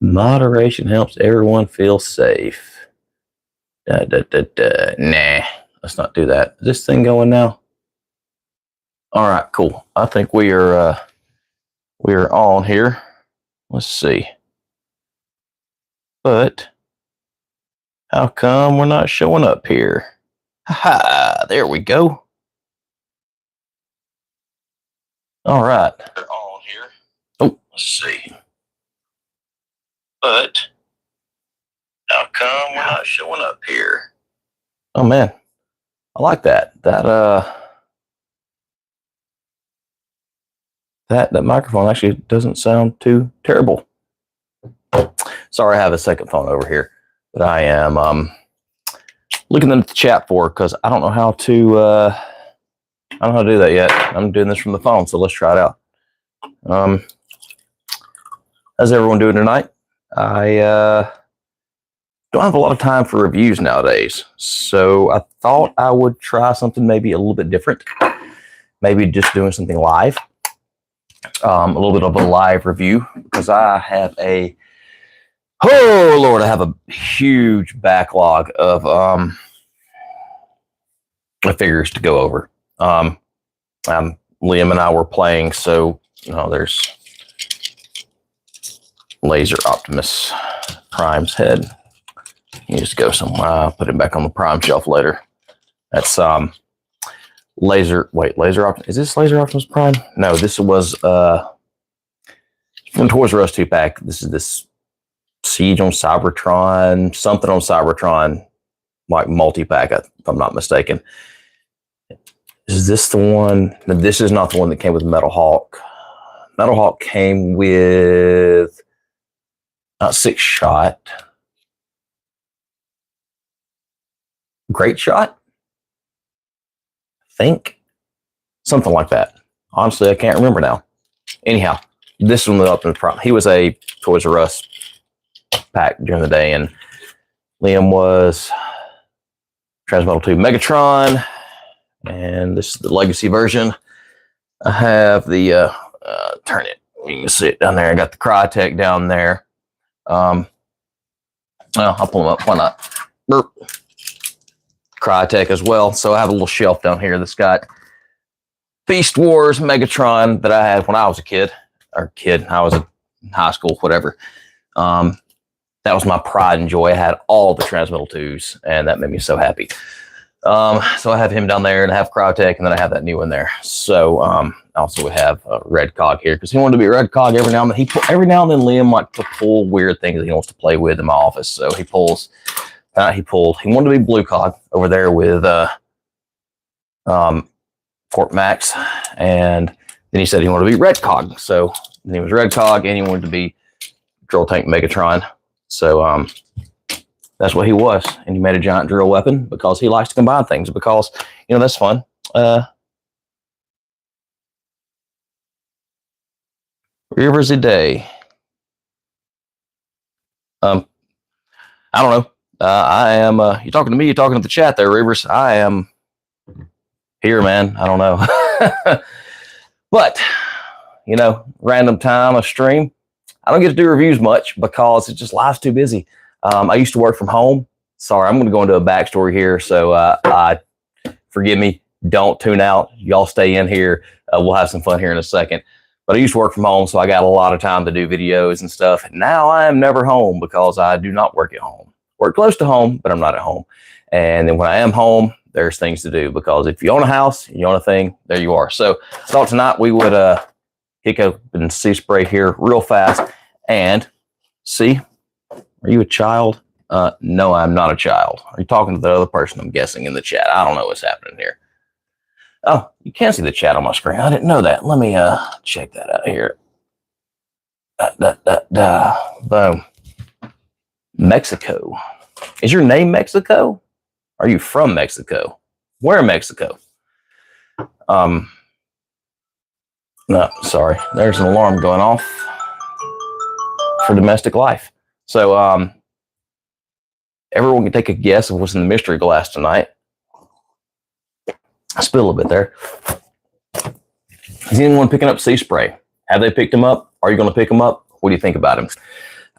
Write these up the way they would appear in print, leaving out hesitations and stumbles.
Moderation helps everyone feel safe. Nah, let's not do that. Is this thing going now? All right, cool. I think we are on here. Let's see. But how come we're not showing up here? Ha! There we go. All right. We're on here. Oh, let's see. But how come we're not showing up here? Oh man, I like that. That microphone actually doesn't sound too terrible. Sorry, I have a second phone over here that I am looking at the chat for because I don't know how to do that yet. I'm doing this from the phone, so let's try it out. How's everyone doing tonight? I don't have a lot of time for reviews nowadays, so I thought I would try something maybe a little bit different. Maybe just doing something live, a little bit of a live review, because I have a huge backlog of figures to go over. Liam and I were playing, so there's Laser Optimus Prime's head. You just go somewhere. I'll put it back on the Prime shelf later. That's Laser Optimus. Is this Laser Optimus Prime? No, this was from Toys R Us 2-pack. This is this Siege on Cybertron, something on Cybertron, like multi-pack, if I'm not mistaken. Is this the one? No, this is not the one that came with Metal Hawk. Metal Hawk came with not 6-shot. Great Shot? I think. Something like that. Honestly, I can't remember now. Anyhow, this one was up in the Prime. He was a Toys R Us pack during the day, and Liam was Transmetal 2 Megatron, and this is the Legacy version. I have the turn it. You can see it down there. I got the Crytek down there. Well, I'll pull them up. Why not? Burp. Crytek as well. So I have a little shelf down here that's got Beast Wars Megatron that I had when I was a kid. I was in high school, whatever. That was my pride and joy. I had all the Transmetal 2s, and that made me so happy. So I have him down there, and I have Crytek, and then I have that new one there. So I also have Red Cog here because he wanted to be a Red Cog every now and then. Every now and then, Liam likes to pull weird things that he wants to play with in my office. So he pulls. He wanted to be Blue Cog over there with Fort Max, and then he said he wanted to be Red Cog. So then he was Red Cog, and he wanted to be Drill Tank Megatron. So that's what he was, and he made a giant drill weapon because he likes to combine things, because that's fun. Rivers a day. I don't know. I am. You're talking to me. You're talking to the chat there, Rivers. I am here, man. I don't know. But random time of stream. I don't get to do reviews much because it's just life's too busy. I used to work from home. Sorry, I'm going to go into a backstory here. So forgive me. Don't tune out. Y'all stay in here. We'll have some fun here in a second. But I used to work from home, so I got a lot of time to do videos and stuff. And now I am never home because I do not work at home. Work close to home, but I'm not at home. And then when I am home, there's things to do, because if you own a house, you own a thing, there you are. So I thought tonight we would kick open Sea Spray here real fast and see. Are you a child? No, I'm not a child. Are you talking to the other person, I'm guessing, in the chat? I don't know what's happening here. Oh, you can see the chat on my screen. I didn't know that. Let me check that out here. Boom. Mexico. Is your name Mexico? Are you from Mexico? Where in Mexico? No, sorry. There's an alarm going off for domestic life. So everyone can take a guess of what's in the mystery glass tonight. I spilled a little bit there. Is anyone picking up Sea Spray? Have they picked him up? Are you going to pick him up? What do you think about him?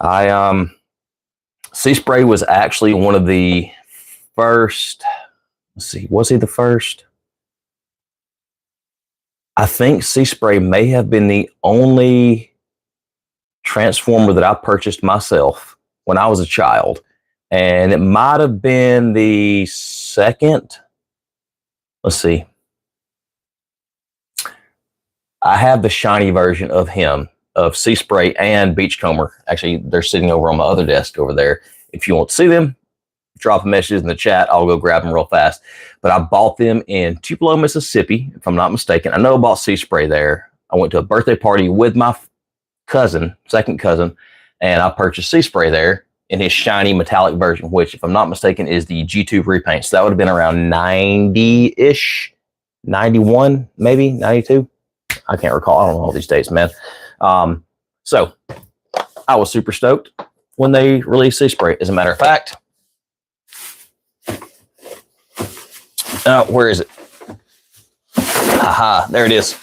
Sea Spray was actually one of the first. Let's see, was he the first? I think Sea Spray may have been the only transformer that I purchased myself when I was a child, and it might have been the second. Let's see. I have the shiny version of him, of Sea Spray and Beachcomber. Actually, they're sitting over on my other desk over there. If you want to see them, drop a message in the chat. I'll go grab them real fast. But I bought them in Tupelo, Mississippi, if I'm not mistaken. I know I bought Sea Spray there. I went to a birthday party with my cousin, second cousin, and I purchased Sea Spray there in his shiny metallic version, which, if I'm not mistaken, is the G2 repaint. So that would have been around 90-ish, 91, maybe, 92. I can't recall. I don't know all these dates, man. So I was super stoked when they released Sea Spray. As a matter of fact, where is it? Aha, there it is.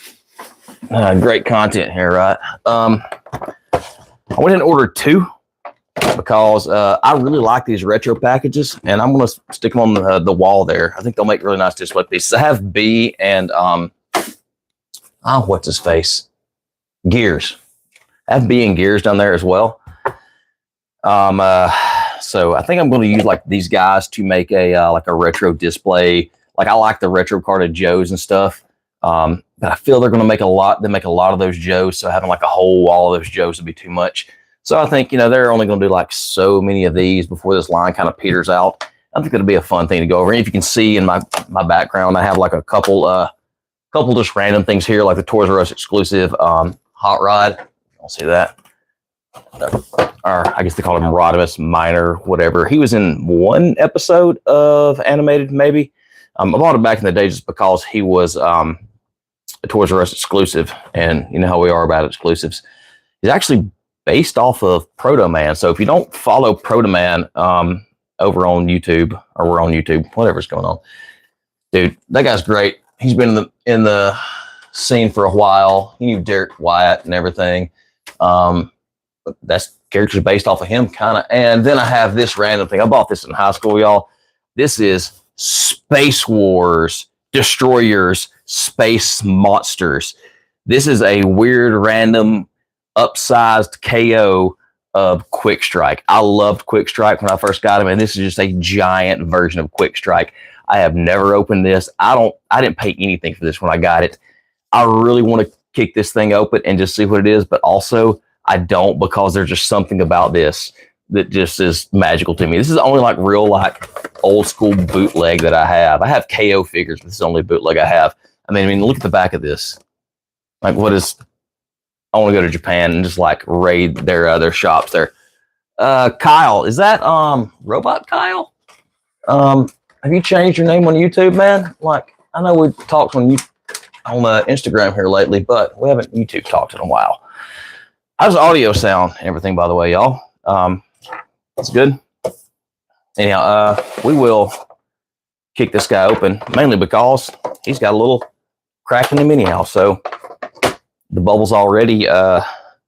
Great content here, right? I went and ordered 2 because I really like these retro packages, and I'm going to stick them on the wall there. I think they'll make really nice display pieces. I have B and what's his face? Gears. I have B and Gears down there as well. So I think I'm going to use like these guys to make a like a retro display. Like I like the retro carded Joes and stuff. But I feel they're going to make a lot. They make a lot of those Joes, so having like a whole wall of those Joes would be too much. So I think, you know, they're only going to do like so many of these before this line kind of peters out. I think it'll be a fun thing to go over. And if you can see in my background, I have like a couple just random things here, like the Toys R Us exclusive hot rod. I'll see that. Or I guess they call him Rodimus Minor, whatever. He was in 1 episode of Animated, maybe. I bought it back in the day just because he was a Toys R Us exclusive, and you know how we are about exclusives. He's actually based off of Proto Man. So if you don't follow Proto Man over on YouTube, or we're on YouTube, whatever's going on, dude, that guy's great. He's been in the scene for a while. He knew Derek Wyatt and everything. That's characters based off of him, kind of. And then I have this random thing. I bought this in high school, y'all. This is Space Wars Destroyers Space Monsters. This is a weird, random, upsized KO of Quick Strike. I loved Quick Strike when I first got him, and this is just a giant version of Quick Strike. I have never opened this. I didn't pay anything for this when I got it. I really want to kick this thing open and just see what it is, but also I don't, because there's just something about this that just is magical to me. This is the only like real like old school bootleg that I have. I have KO figures, but this is the only bootleg I have. I mean, look at the back of this. Like, what is? I want to go to Japan and just like raid their shops there. Kyle, is that Robot Kyle? Have you changed your name on YouTube, man? Like, I know we talked on Instagram here lately, but we haven't YouTube talked in a while. How's the audio sound and everything, by the way, y'all? That's good. Anyhow, we will kick this guy open, mainly because he's got a little crack in him anyhow. So the bubble's already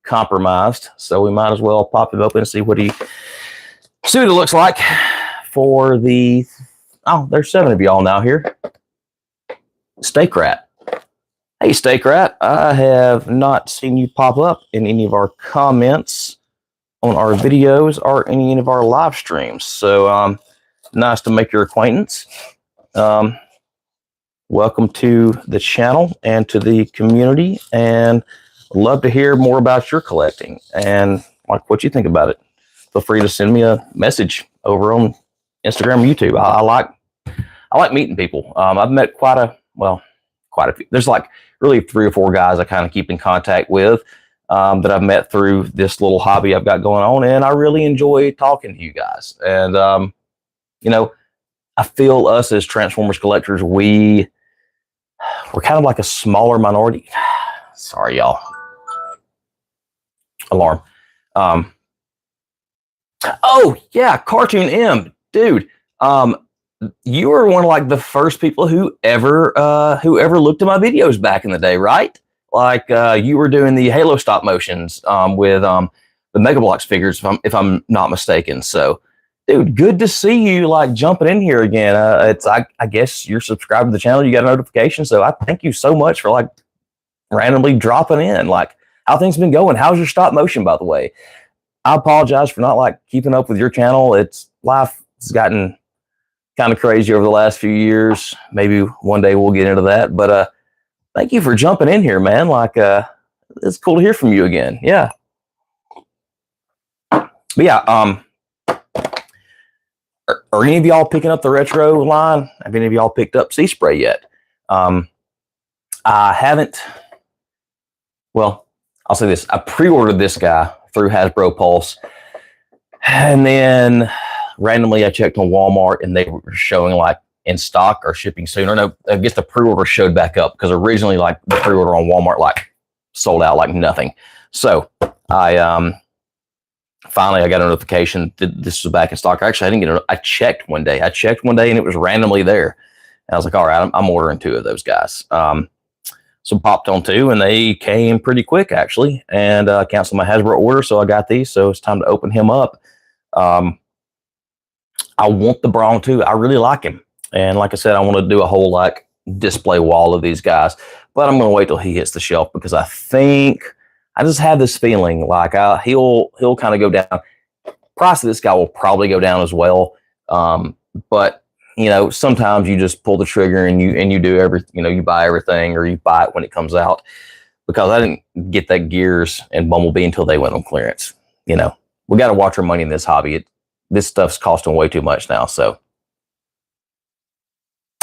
compromised, so we might as well pop him open and see what it looks like for the... Oh, there's 7 of y'all now here. Steak Rat. Hey, Steak Rat. I have not seen you pop up in any of our comments on our videos or any of our live streams. So nice to make your acquaintance. Welcome to the channel and to the community, and I'd love to hear more about your collecting and like what you think about it. Feel free to send me a message over on Instagram or YouTube. I like meeting people. I've met quite a few. There's like really 3 or 4 guys I kind of keep in contact with that I've met through this little hobby I've got going on, and I really enjoy talking to you guys. And you know, I feel us as Transformers collectors, we're kind of like a smaller minority. Sorry, y'all. Alarm. Oh yeah, Cartoon M, dude. You were one of like the first people who ever looked at my videos back in the day, right? Like you were doing the Halo stop motions with the Mega Bloks figures, if I'm not mistaken. So, dude, good to see you like jumping in here again. I guess you're subscribed to the channel. You got a notification, so I thank you so much for like randomly dropping in. Like, how things been going? How's your stop motion, by the way? I apologize for not like keeping up with your channel. It's life has gotten kind of crazy over the last few years. Maybe one day we'll get into that. But thank you for jumping in here, man. Like, it's cool to hear from you again. Yeah. But yeah, are any of y'all picking up the retro line? Have any of y'all picked up Sea Spray yet? I haven't. Well, I'll say this. I pre-ordered this guy through Hasbro Pulse. And then randomly I checked on Walmart and they were showing like in stock or shipping soon. Or no, I guess the pre-order showed back up because originally like the pre-order on Walmart like sold out like nothing. So I finally I got a notification that this was back in stock. Actually, I didn't get it. I checked one day and it was randomly there. And I was like, all right, I'm ordering 2 of those guys. So popped on 2 and they came pretty quick actually, and canceled my Hasbro order. So I got these. So it's time to open him up. I want the Brawn too. I really like him. And like I said, I want to do a whole like display wall of these guys, but I'm going to wait till he hits the shelf because I think I just have this feeling like he'll kind of go down. Price of this guy will probably go down as well. But you know, sometimes you just pull the trigger and you do everything, you know, you buy everything or you buy it when it comes out, because I didn't get that Gears and Bumblebee until they went on clearance. You know, we got to watch our money in this hobby. This stuff's costing way too much now. So,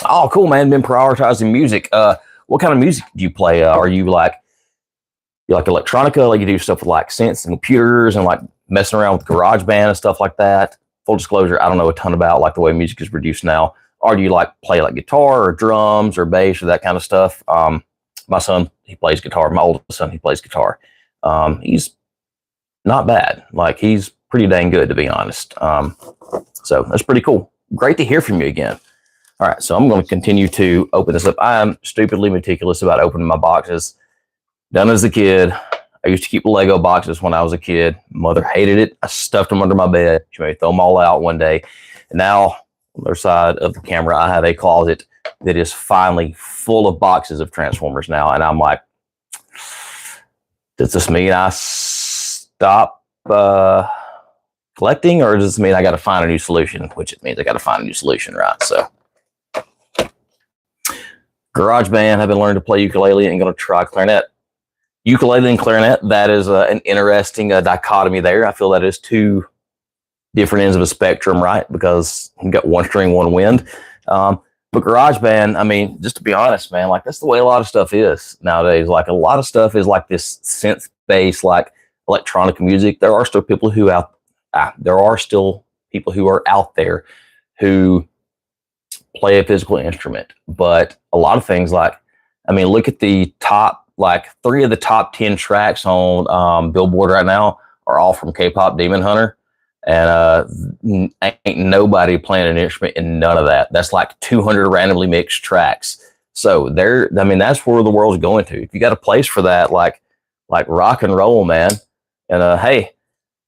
oh, cool, man. Been prioritizing music. What kind of music do you play? Are you like electronica? Like you do stuff with like synths and computers and like messing around with GarageBand and stuff like that? Full disclosure, I don't know a ton about like the way music is produced now. Or do you like play like guitar or drums or bass or that kind of stuff? My son, he plays guitar. My oldest son, he plays guitar. He's not bad. Like he's pretty dang good, to be honest. So that's pretty cool. Great to hear from you again. All right, so I'm going to continue to open this up. I am stupidly meticulous about opening my boxes. Done as a kid. I used to keep Lego boxes when I was a kid. Mother hated it. I stuffed them under my bed. She made me throw them all out one day. And now, on the other side of the camera, I have a closet that is finally full of boxes of Transformers now. And I'm like, does this mean I stop collecting, or does this mean I got to find a new solution? Which it means I got to find a new solution, right? So, GarageBand, I've been learning to play ukulele and going to try clarinet. Ukulele and clarinet, that is an interesting dichotomy there. I feel that is 2 different ends of a spectrum, right? Because you got one string, one wind. But GarageBand, I mean, just to be honest, man, like that's the way a lot of stuff is nowadays. Like a lot of stuff is like this synth-based, like electronic music. There are still people who are out there who play a physical instrument. But a lot of things, like, I mean, look at the top. Like 3 of the top 10 tracks on Billboard right now are all from K-pop Demon Hunter. And ain't nobody playing an instrument in none of that. That's like 200 randomly mixed tracks. So I mean, that's where the world's going to. If you got a place for that, like rock and roll, man. And hey,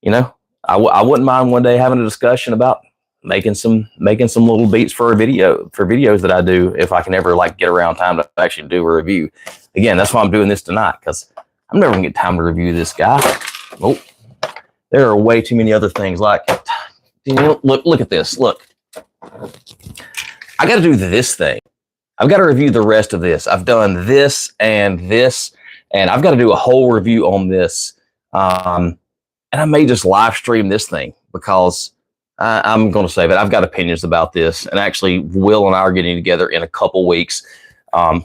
you know, I wouldn't mind one day having a discussion about making some little beats for videos that I do, if I can ever like get around time to actually do a review. Again, that's why I'm doing this tonight, because I'm never gonna get time to review this guy. Oh, there are way too many other things. Like, look at this. Look, I got to do this thing. I've got to review the rest of this. I've done this, and I've got to do a whole review on this. And I may just live stream this thing, because I'm going to save it. I've got opinions about this. And actually, Will and I are getting together in a couple weeks,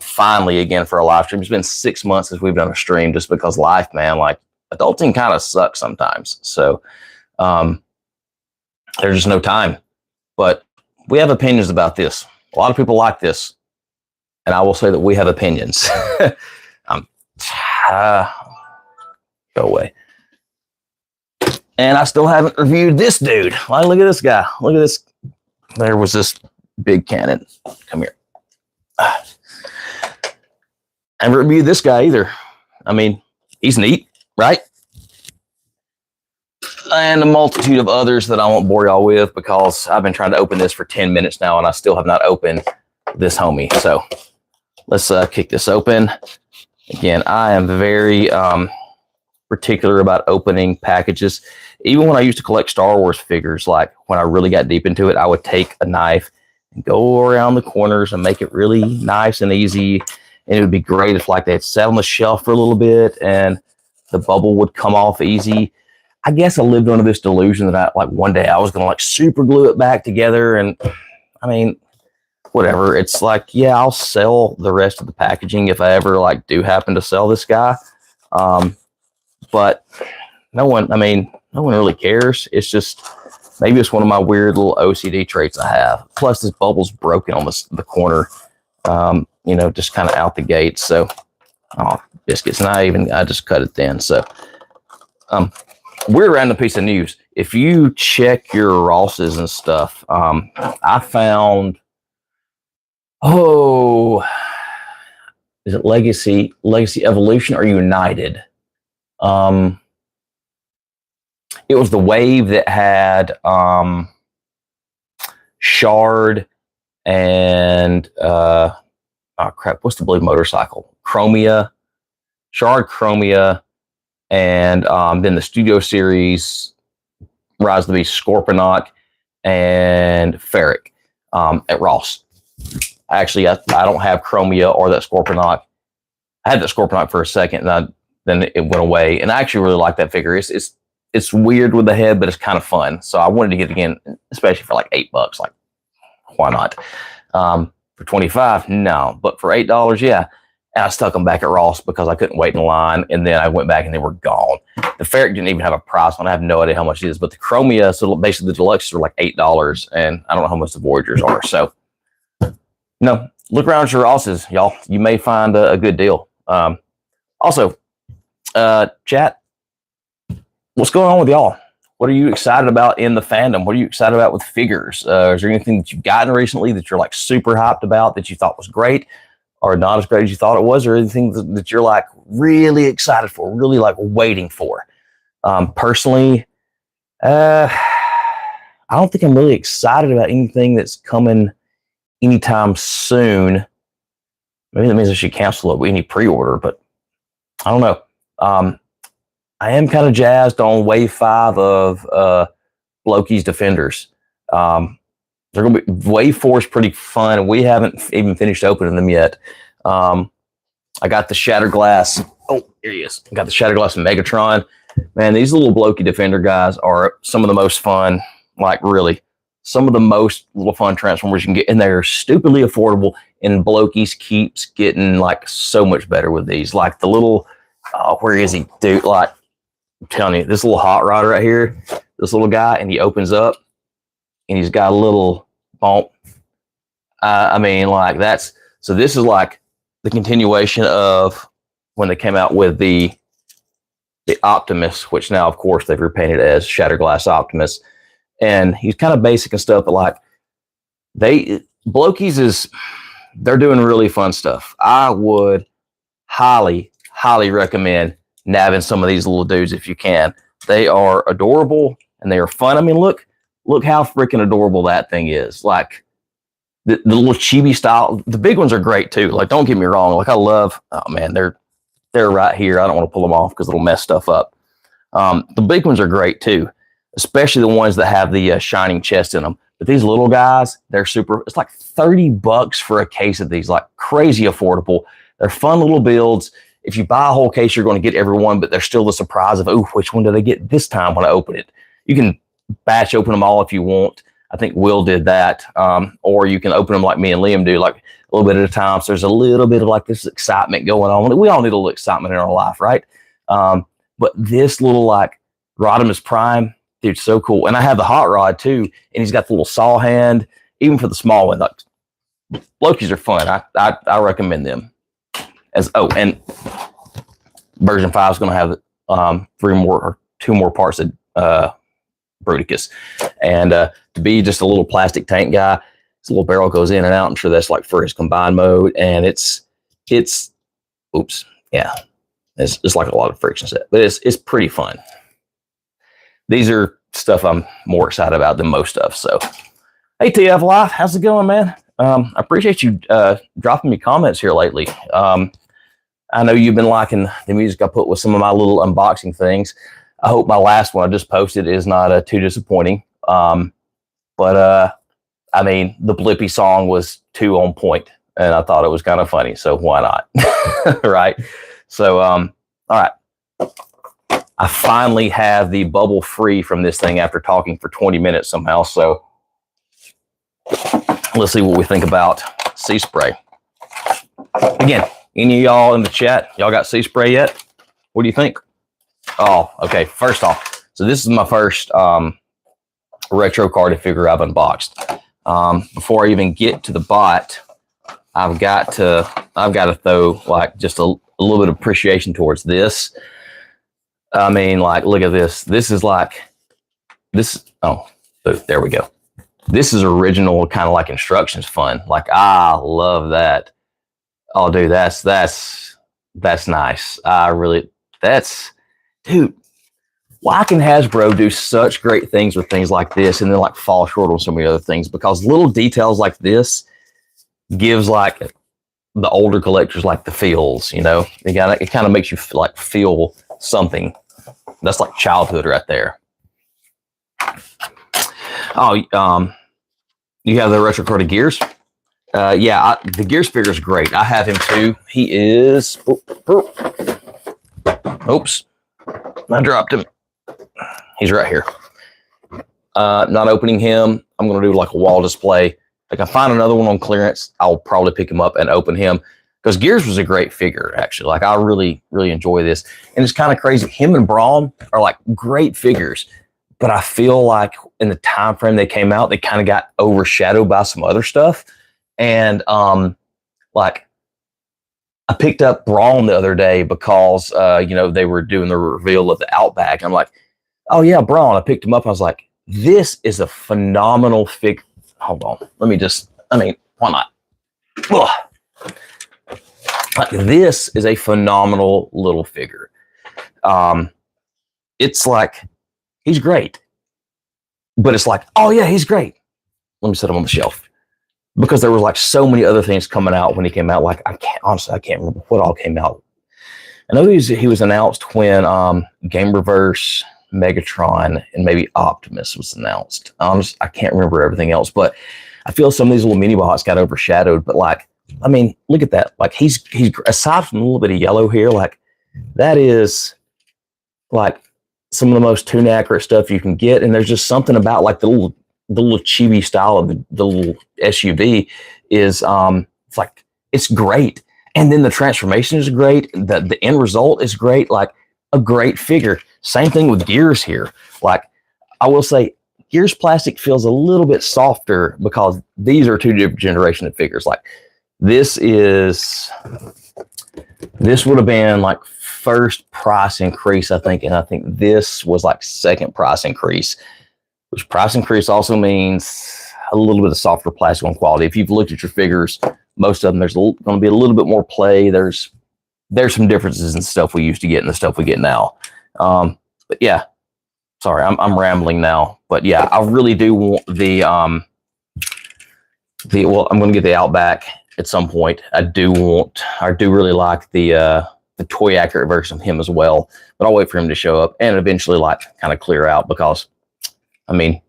finally again for a live stream. It's been 6 months since we've done a stream, just because life, man, like adulting kind of sucks sometimes. So there's just no time. But we have opinions about this. A lot of people like this. And I will say that we have opinions. Go away. And I still haven't reviewed this dude. Like, look at this guy. Look at this. There was this big cannon. Come here. I haven't reviewed this guy either. I mean, he's neat, right? and a multitude of others that I won't bore y'all with because I've been trying to open this for 10 minutes now and I still have not opened this homie. So let's kick this open. Again, I am very particular about opening packages. Even when I used to collect Star Wars figures, like when I really got deep into it, I would take a knife and go around the corners and make it really nice and easy. And it would be great if like they'd sat on the shelf for a little bit and the bubble would come off easy. I guess I lived under this delusion that one day I was going to like super glue it back together. And I mean, whatever. It's like, yeah, I'll sell the rest of the packaging if I ever like do happen to sell this guy. But no one really cares. It's just, maybe it's one of my weird little OCD traits I have. Plus this bubble's broken on the corner, just kind of out the gate. So, biscuits. And I just cut it thin. So, weird random piece of news. If you check your Rosses and stuff, I found, is it Legacy Evolution or United? It was the wave that had Shard and what's the blue motorcycle? Shard, Chromia, and then the Studio Series Rise of the Beast, Scorponok, and Ferric at Ross. Actually, I don't have Chromia or that Scorponok. I had that Scorponok for a second, and then it went away. And I actually really like that figure. It's weird with the head, but it's kind of fun. So I wanted to get it again, especially for like $8. Like, why not? For $25, no. But for $8, yeah. And I stuck them back at Ross because I couldn't wait in line. And then I went back and they were gone. The Ferric didn't even have a price on it. I have no idea how much it is. But the Chromia, so basically the Deluxes are like $8. And I don't know how much the Voyagers are. So, look around at your Rosses, y'all. You may find a good deal. Also, chat, what's going on with y'all? What are you excited about in the fandom? What are you excited about with figures? Is there anything that you've gotten recently that you're like super hyped about that you thought was great or not as great as you thought it was, or anything that you're like really excited for, really like waiting for? Personally, I don't think I'm really excited about anything that's coming anytime soon. Maybe that means I should cancel any pre-order, but I don't know. I am kind of jazzed on Wave 5 of Loki's Defenders. They're going to be, Wave 4 is pretty fun, and we haven't even finished opening them yet. I got the Shatterglass. Oh, here he is. I got the Shatterglass and Megatron. Man, these little Loki Defender guys are some of the most fun, like really, some of the most little fun Transformers you can get, and they're stupidly affordable, and Loki's keeps getting like so much better with these. Like the little, where is he? Dude, like, I'm telling you, this little hot rod right here, this little guy, and he opens up and he's got a little bump. So this is like the continuation of when they came out with the Optimus, which now, of course, they've repainted as Shatterglass Optimus. And he's kind of basic and stuff, but like Blokies they're doing really fun stuff. I would highly, highly recommend nabbing some of these little dudes if you can. They are adorable and they are fun. I mean, look how freaking adorable that thing is. Like the little chibi style. The big ones are great too. Like, don't get me wrong. Like, I love, oh man, they're right here. I don't want to pull them off because it'll mess stuff up. The big ones are great too, especially the ones that have the shining chest in them. But these little guys, they're super, it's like $30 for a case of these, like crazy affordable. They're fun little builds. If you buy a whole case, you're going to get every one, but there's still the surprise of, oh, which one did I get this time when I open it? You can batch open them all if you want. I think Will did that. Or you can open them like me and Liam do, like a little bit at a time. So there's a little bit of like this excitement going on. We all need a little excitement in our life, right? But this little like Rodimus Prime, dude, so cool. And I have the hot rod too, and he's got the little saw hand, even for the small one. Like, Lokis are fun. I recommend them. And version 5 is going to have 2 more parts of Bruticus. And to be just a little plastic tank guy, this little barrel goes in and out. I'm sure that's like for his combined mode. And it's oops, yeah. It's like a lot of friction set, but it's pretty fun. these are stuff I'm more excited about than most of. So, hey, TF Life, how's it going, man? I appreciate you dropping me comments here lately. I know you've been liking the music I put with some of my little unboxing things. I hope my last one I just posted is not too disappointing. But I mean, the Blippi song was too on point, and I thought it was kind of funny, so why not? Right? So, all right. I finally have the bubble free from this thing after talking for 20 minutes somehow. So let's see what we think about Sea Spray. Again, any of y'all in the chat, y'all got Sea Spray yet? What do you think? Oh, okay. First off, so this is my first retro card figure I've unboxed. Before I even get to the bot, I've got to throw like just a little bit of appreciation towards this. I mean, like, look at this. This is like this. Oh, there we go. This is original, kind of like instructions fun. Like, I love that. Oh, dude, that's nice. Dude, why can Hasbro do such great things with things like this and then like fall short on so many other things? Because little details like this gives like the older collectors like the feels, you know? It kind of makes you feel something. That's like childhood right there. Oh, you have the retro card of Gears? Yeah, the Gears figure is great. I have him too. He is. Oops, I dropped him. He's right here. Not opening him. I'm going to do like a wall display. If I can find another one on clearance, I'll probably pick him up and open him. Because Gears was a great figure, actually. Like, I really, really enjoy this. And it's kind of crazy. Him and Braun are like great figures. But I feel like in the time frame they came out, they kind of got overshadowed by some other stuff. And like, I picked up Braun the other day because you know, they were doing the reveal of the Outback. I'm like, oh yeah, Braun. I picked him up. I was like, this is a phenomenal figure. Hold on. Why not? Ugh. Like, this is a phenomenal little figure. It's like, he's great. But it's like, oh yeah, he's great. Let me set him on the shelf. Because there were like so many other things coming out when he came out. Like, I can't remember what all came out. I know he was announced when Gamerverse, Megatron, and maybe Optimus was announced. I can't remember everything else, but I feel some of these little mini bots got overshadowed. But like, I mean, look at that. Like, he's aside from a little bit of yellow here, like, that is like some of the most tune accurate stuff you can get. And there's just something about like the little chibi style of the little SUV is it's like, it's great. And then the transformation is great. The end result is great. Like, a great figure. Same thing with Gears here. Like, I will say, Gears plastic feels a little bit softer because these are two different generation of figures. Like, this would have been like first price increase, I think. And I think this was like second price increase, which price increase also means a little bit of softer plastic on quality. If you've looked at your figures, most of them, there's going to be a little bit more play. There's some differences in stuff we used to get and the stuff we get now. But yeah, sorry, I'm rambling now. But yeah, I really do want well, I'm going to get the Outback at some point. I do really like the toy accurate version of him as well. But I'll wait for him to show up and eventually like kind of clear out, because I mean,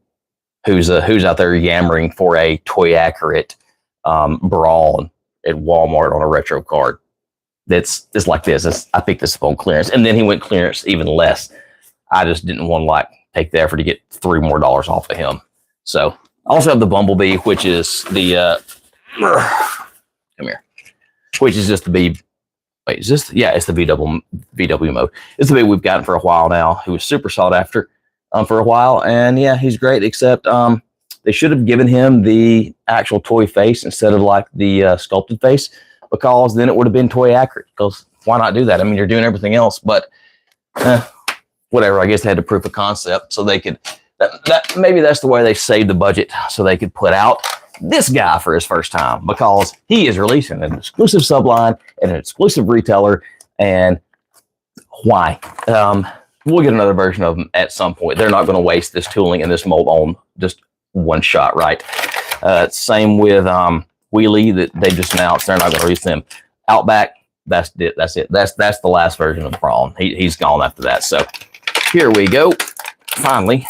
who's out there yammering for a toy accurate Braun at Walmart on a retro card? It's like this. I picked this up on clearance, and then he went clearance even less. I just didn't want to like take the effort to get $3 more off of him. So I also have the Bumblebee, which is the come here, which is just the B. Wait, is this? Yeah, it's the VW mode. It's the big we've gotten for a while now. Who was super sought after for a while, and yeah, he's great. Except they should have given him the actual toy face instead of like the sculpted face, because then it would have been toy accurate. Because why not do that? I mean, you're doing everything else, but whatever. I guess they had to proof of concept so they could. Maybe that's the way they saved the budget, so they could put out this guy for his first time, because he is releasing an exclusive subline and an exclusive retailer. And why? we'll get another version of them at some point. They're not going to waste this tooling and this mold on just one shot, right? Same with Wheelie that they just announced. They're not going to release them. Outback, that's it. That's the last version of the prawn. He's gone after that. So here we go. Finally,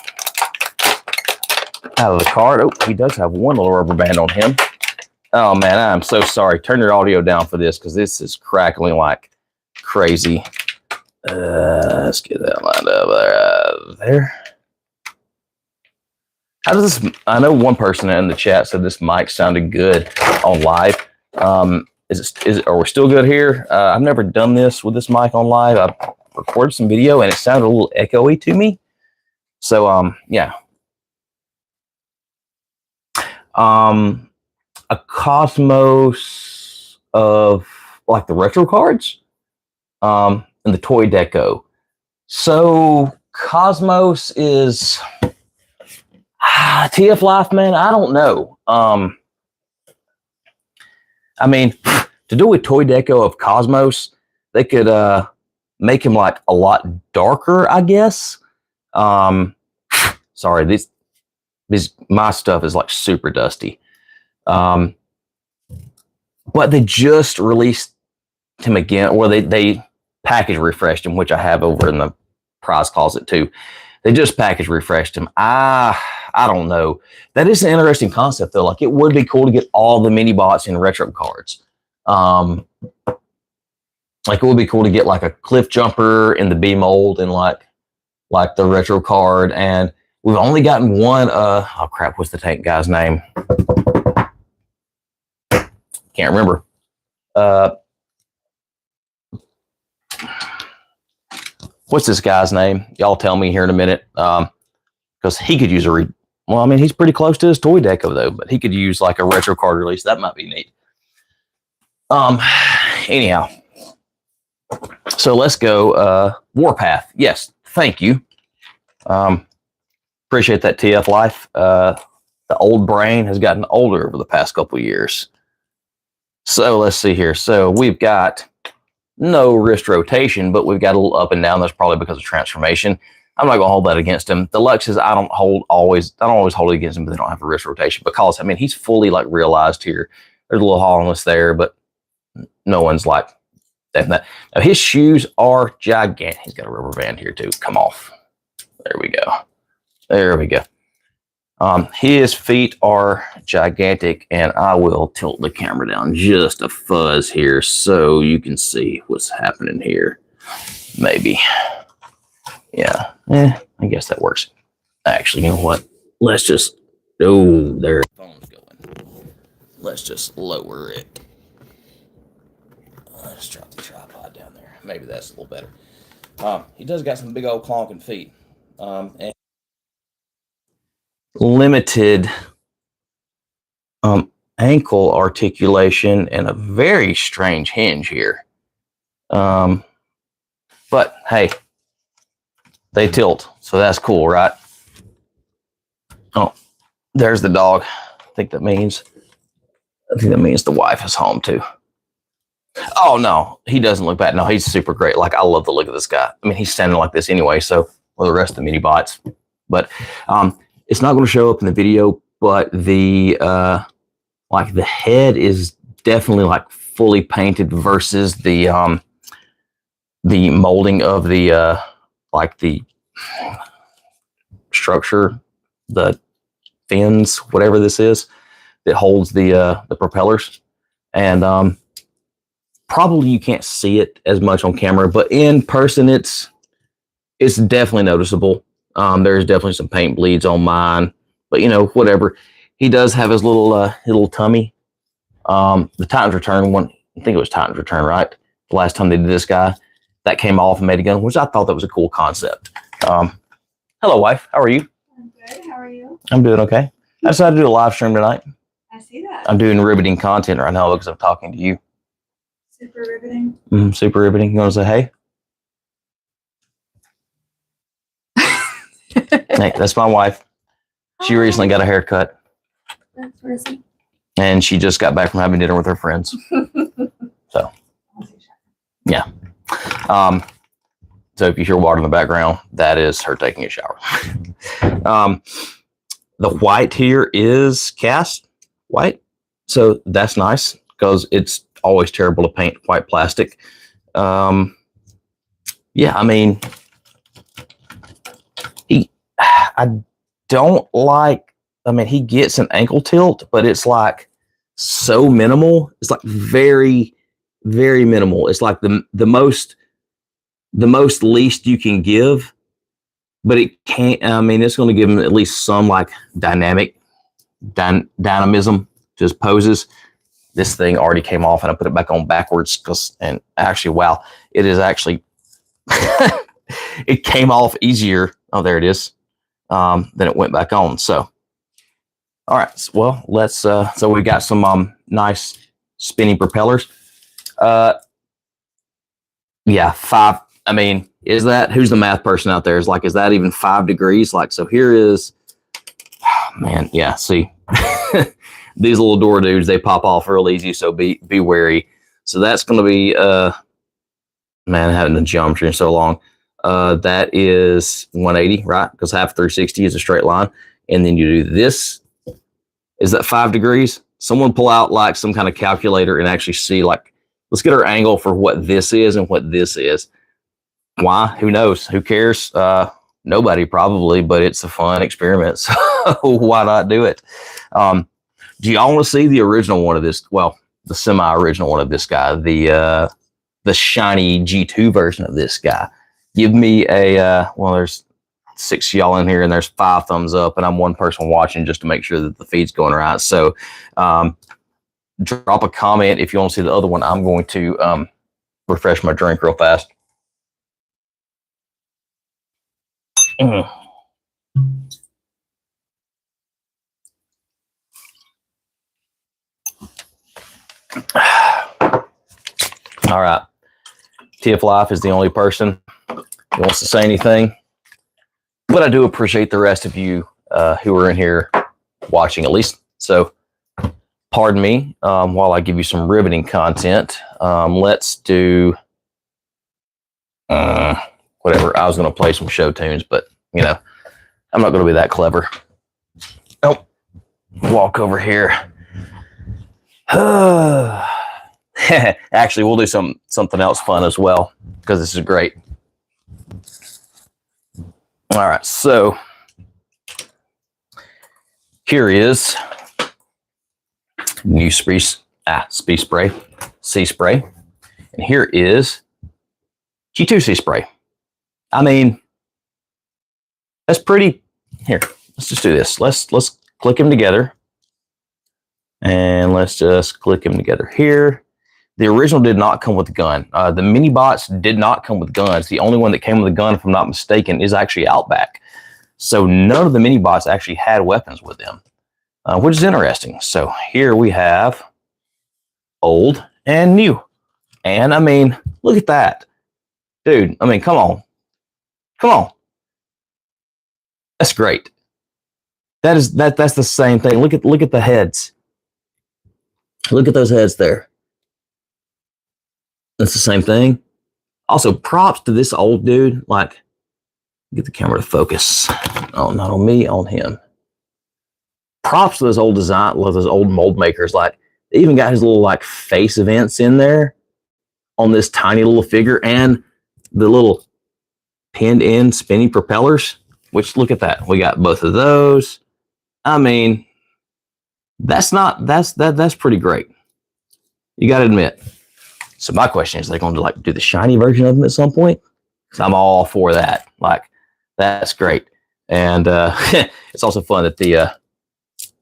out of the card. Oh, he does have one little rubber band on him. Oh man, I'm so sorry. Turn your audio down for this because this is crackling like crazy. Let's get that lined up there. How does this? I know one person in the chat said this mic sounded good on live. Is it? Are we still good here? I've never done this with this mic on live. I recorded some video and it sounded a little echoey to me. So yeah. A Cosmos of like the retro cards. And the Toy Deco. So Cosmos is TF Life, man. I don't know. I mean, to do a Toy Deco of Cosmos, they could make him like a lot darker, I guess. Sorry, this my stuff is like super dusty. But they just released him again, or they package refreshed him, which I have over in the prize closet too. They just package refreshed him. I don't know. That is an interesting concept though. Like it would be cool to get all the mini bots in retro cards. Like it would be cool to get like a Cliff Jumper in the B mold and like the retro card. And we've only gotten one. Oh crap! What's the tank guy's name? Can't remember. What's this guy's name? Y'all tell me here in a minute. Because he could use well, I mean, he's pretty close to his Toy Deco though, but he could use like a retro card release. That might be neat. Anyhow. So let's go. Warpath. Yes, thank you. Appreciate that, TF Life. The old brain has gotten older over the past couple of years. So let's see here. So we've got no wrist rotation, but we've got a little up and down. That's probably because of transformation. I'm not going to hold that against him. Deluxes, I don't always hold it against him, but they don't have a wrist rotation because, I mean, he's fully like realized here. There's a little hollowness there, but no one's like that. Now, his shoes are gigantic. He's got a rubber band here too. Come off. There we go. There we go. His feet are gigantic, and I will tilt the camera down just a fuzz here so you can see what's happening here. Maybe. Yeah. I guess that works. Actually, you know what? Let's just... Oh, there the phone's going. Let's just lower it. Let's drop the tripod down there. Maybe that's a little better. He does got some big old clonking feet. And limited ankle articulation and a very strange hinge here. But hey, they tilt, so that's cool, right? Oh, there's the dog. I think that means the wife is home too. Oh no, he doesn't look bad. No, he's super great. Like I love the look of this guy. I mean, he's standing like this anyway, so for the rest of the mini bots. But it's not going to show up in the video, but the like the head is definitely like fully painted versus the molding of the like the structure, the fins, whatever this is that holds the propellers. And probably you can't see it as much on camera, but in person it's definitely noticeable. There's definitely some paint bleeds on mine, but you know, whatever. He does have his little tummy. The Titans Return one, I think it was Titans Return, right? The last time they did this guy, that came off and made a gun, which I thought that was a cool concept. Hello, wife. How are you? I'm good. How are you? I'm doing okay. I decided to do a live stream tonight. I see that. I'm doing riveting content right now because I'm talking to you. Super riveting. Super riveting. You want to say hey? Hey, that's my wife. She recently got a haircut. That's person. And she just got back from having dinner with her friends. So, yeah. So if you hear water in the background, that is her taking a shower. The white here is cast white. So that's nice because it's always terrible to paint white plastic. Yeah, I mean, I don't like, I mean, he gets an ankle tilt, but it's like so minimal. It's like very, very minimal. It's like the most least you can give, but it can't, I mean, it's going to give him at least some like dynamism to his poses. This thing already came off and I put it back on backwards and actually, wow, it is actually, it came off easier. Oh, there it is. Then it went back on. So, all right. Well, let's, so we got some, nice spinning propellers. Yeah, 5. I mean, is that, who's the math person out there? Is that even 5 degrees? Like, so here is, oh, man. Yeah. See, these little door dudes, they pop off real easy. So be wary. So that's going to be, man, I haven't done geometry in so long. That is 180, right? Because half 360 is a straight line. And then you do this. Is that 5 degrees? Someone pull out like some kind of calculator and actually see, like, let's get our angle for what this is and what this is. Why? Who knows? Who cares? Nobody probably, but it's a fun experiment. So why not do it? Do y'all want to see the original one of this? Well, the semi-original one of this guy, the shiny G2 version of this guy. Give me a, well, there's 6 y'all in here and there's 5 thumbs up and I'm one person watching just to make sure that the feed's going right. So drop a comment if you want to see the other one. I'm going to refresh my drink real fast. All right. TF Life is the only person who wants to say anything, but I do appreciate the rest of you who are in here watching at least. So pardon me while I give you some riveting content. Let's do whatever. I was going to play some show tunes, but you know, I'm not going to be that clever. Oh, walk over here. Actually, we'll do something else fun as well because this is great. All right, so here is new Sea Spray, and here is G2 Sea Spray. I mean, that's pretty. Here, let's just do this. Let's click them together, and let's just click them together here. The original did not come with a gun. The mini bots did not come with guns. The only one that came with a gun, if I'm not mistaken, is actually Outback. So none of the mini bots actually had weapons with them, which is interesting. So here we have old and new. And I mean, look at that. Dude, I mean, come on. Come on. That's great. That's the same thing. Look at the heads. Look at those heads there. That's the same thing. Also, props to this old dude. Like, get the camera to focus. Oh, not on me, on him. Props to those old those old mold makers. Like, they even got his little like face events in there on this tiny little figure and the little pinned in spinning propellers. Which, look at that. We got both of those. I mean, that's pretty great. You got to admit. So my question is, are they going to like do the shiny version of them at some point? Because I'm all for that. Like, that's great. And it's also fun that the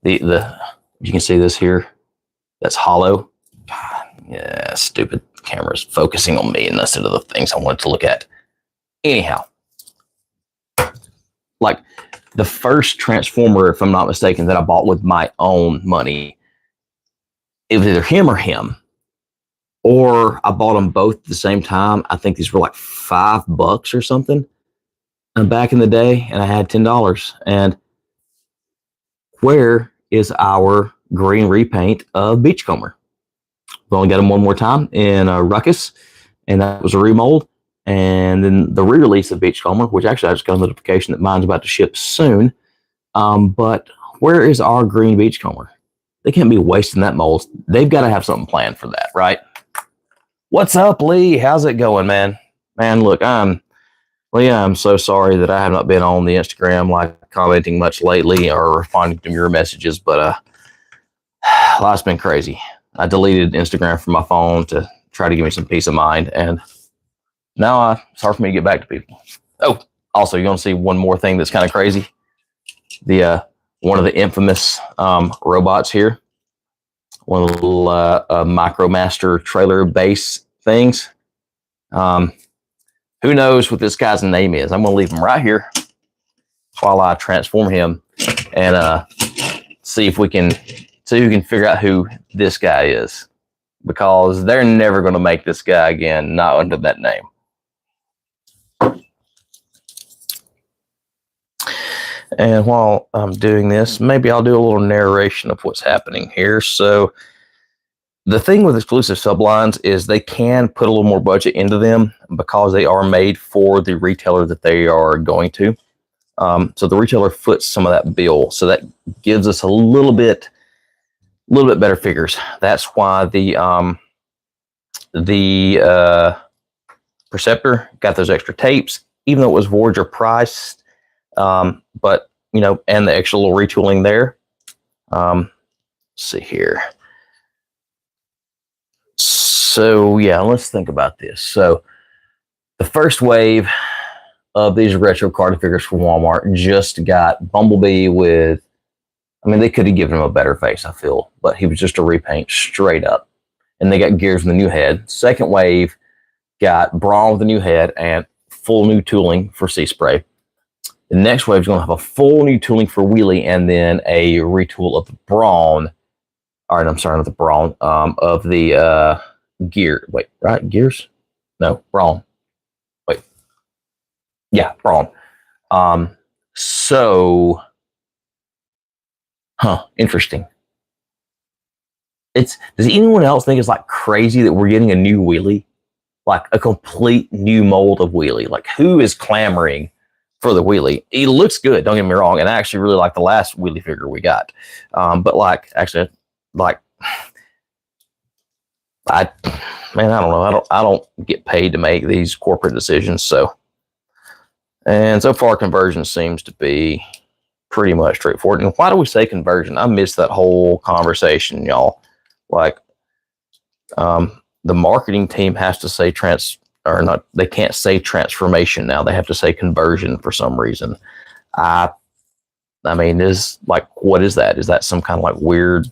you can see this here. That's hollow. God, yeah, stupid camera's focusing on me instead of the things I wanted to look at. Anyhow, like the first Transformer, if I'm not mistaken, that I bought with my own money, it was either him or him. Or I bought them both at the same time. I think these were like $5 or something back in the day, and I had $10. And where is our green repaint of Beachcomber? We only got them one more time in Ruckus, and that was a remold. And then the re-release of Beachcomber, which actually I just got a notification that mine's about to ship soon. But where is our green Beachcomber? They can't be wasting that mold. They've got to have something planned for that, right? What's up, Lee? How's it going, man? Man, look, Leah, I'm so sorry that I have not been on the Instagram, like commenting much lately or responding to your messages, but life's been crazy. I deleted Instagram from my phone to try to give me some peace of mind, and now it's hard for me to get back to people. Oh, also, you're gonna see one more thing that's kind of crazy. The one of the infamous robots here, one of the little MicroMaster trailer base things. Who knows what this guy's name is? I'm going to leave him right here while I transform him and see if we can figure out who this guy is, because they're never going to make this guy again, not under that name. And while I'm doing this, maybe I'll do a little narration of what's happening here. So the thing with exclusive sublines is they can put a little more budget into them because they are made for the retailer that they are going to. So the retailer foots some of that bill. So that gives us a little bit better figures. That's why the Perceptor got those extra tapes, even though it was Voyager priced. But, you know, and the extra little retooling there. Let's see here. So, yeah, let's think about this. So, the first wave of these retro card figures from Walmart just got Bumblebee with, I mean, they could have given him a better face, I feel, but he was just a repaint straight up. And they got Gears with a new head. Second wave got Brawn with a new head and full new tooling for Sea Spray. The next wave is going to have a full new tooling for Wheelie and then a retool of the Brawn. All right, I'm sorry, not the Brawn, of the Gear. Wait, right? Gears? No, Brawn. Wait. Yeah, Brawn. Interesting. Does anyone else think it's like crazy that we're getting a new Wheelie? Like a complete new mold of Wheelie? Like, who is clamoring for the Wheelie? He looks good, don't get me wrong, and I actually really like the last Wheelie figure we got. But like, actually, like, I don't know. I don't get paid to make these corporate decisions. And so far, conversion seems to be pretty much straightforward. And why do we say conversion? I missed that whole conversation, y'all. Like, the marketing team has to say they can't say transformation now. They have to say conversion for some reason. I mean, what is that? Is that some kind of like weird